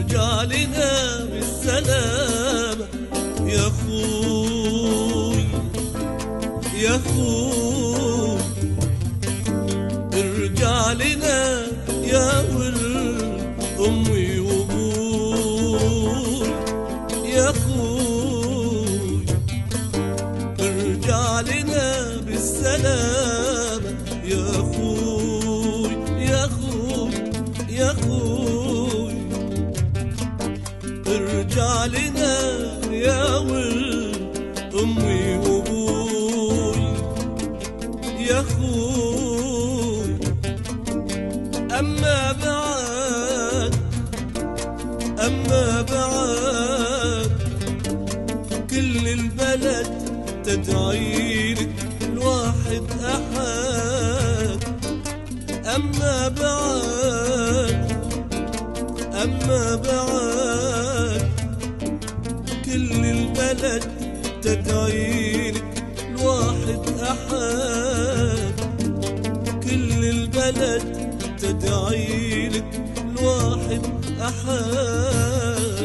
ارجع لنا بالسلامة يا خوي يا خوي، ارجع لنا يا ولد أمي وابوي يا خوي، ارجع لنا بالسلامة يا خوي يا خوي يا خوي، ارجع لنا يا ولد أمي وابوي يا خوي. أما بعد كل البلد تدعيلك الواحد أحد. أما بعد كل البلد تدعيلك الواحد أحد، كل البلد تدعيلك الواحد أحد.